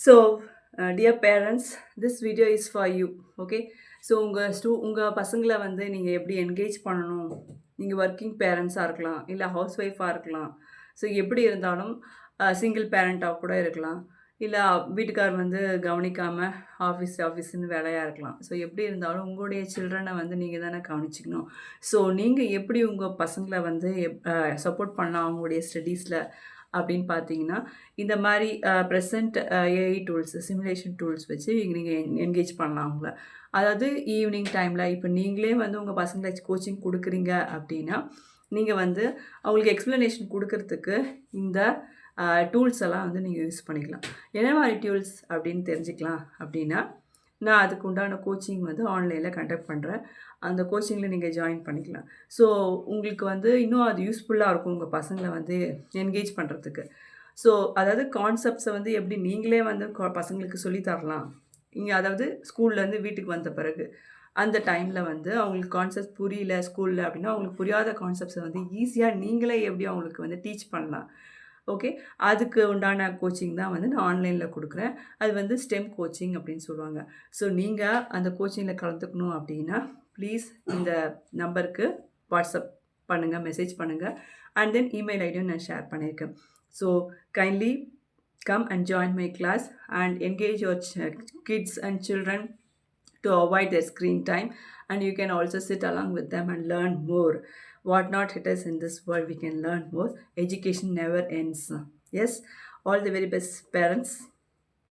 So, dear parents, this video is for you. Okay. So உங்கள் பசங்களை வந்து நீங்கள் எப்படி என்கேஜ் பண்ணணும், நீங்கள் ஒர்க்கிங் பேரண்ட்ஸாக இருக்கலாம், இல்லை ஹவுஸ் ஒய்ஃபாக இருக்கலாம். ஸோ எப்படி இருந்தாலும் சிங்கிள் பேரண்ட்டாக கூட இருக்கலாம், இல்லை வீட்டுக்கார் வந்து கவனிக்காமல் ஆஃபீஸ்னு வேலையாக இருக்கலாம். ஸோ எப்படி இருந்தாலும் உங்களுடைய சில்ட்ரனை வந்து நீங்கள் தானே கவனிச்சிக்கணும். ஸோ நீங்கள் எப்படி உங்கள் பசங்களை வந்து சப்போர்ட் பண்ணலாம் அவங்களுடைய ஸ்டடீஸில் அப்படின்னு பார்த்தீங்கன்னா, இந்த மாதிரி present AI tools, simulation tools வச்சு நீங்கள் என்கேஜ் பண்ணலாம் அவங்கள. அதாவது ஈவினிங் டைமில் இப்போ நீங்களே வந்து உங்கள் பசங்களை கோச்சிங் கொடுக்குறீங்க அப்படின்னா, நீங்கள் வந்து அவங்களுக்கு எக்ஸ்ப்ளனேஷன் கொடுக்கறதுக்கு இந்த டூல்ஸ் எல்லாம் வந்து நீங்கள் யூஸ் பண்ணிக்கலாம். என்ன மாதிரி டூல்ஸ் அப்படின்னு தெரிஞ்சுக்கலாம் அப்படின்னா, நான் அதுக்கு உண்டான கோச்சிங் வந்து ஆன்லைனில் கண்டக்ட் பண்ணுறேன். அந்த கோச்சிங்கில் நீங்கள் ஜாயின் பண்ணிக்கலாம். ஸோ உங்களுக்கு வந்து இன்னும் அது யூஸ்ஃபுல்லாக இருக்கும் உங்கள் பசங்களை வந்து என்கேஜ் பண்ணுறதுக்கு. ஸோ அதாவது கான்செப்ட்ஸை வந்து எப்படி நீங்களே வந்து பசங்களுக்கு சொல்லி தரலாம். இங்கே அதாவது ஸ்கூல்லேருந்து வீட்டுக்கு வந்த பிறகு அந்த டைமில் வந்து அவங்களுக்கு கான்செப்ட் புரியல ஸ்கூலில் அப்படின்னா, அவங்களுக்கு புரியாத கான்செப்ட்ஸை வந்து ஈஸியாக நீங்களே எப்படி அவங்களுக்கு வந்து டீச் பண்ணலாம். ஓகே. அதுக்கு உண்டான கோச்சிங் தான் வந்து நான் ஆன்லைனில் கொடுக்குறேன். அது வந்து ஸ்டெம் கோச்சிங் அப்படின்னு சொல்லுவாங்க. ஸோ நீங்கள் அந்த கோச்சிங்கில் கலந்துக்கணும் அப்படின்னா, ப்ளீஸ் இந்த நம்பருக்கு வாட்ஸ்அப் பண்ணுங்கள், மெசேஜ் பண்ணுங்கள். அண்ட் தென் இமெயில் ஐடியும் நான் ஷேர் பண்ணியிருக்கேன். So kindly come and join my class and engage your kids and children to avoid their screen time, and you can also sit along with them and learn more. What not it is in this world, we can learn more. Education never ends. Yes, all the very best parents.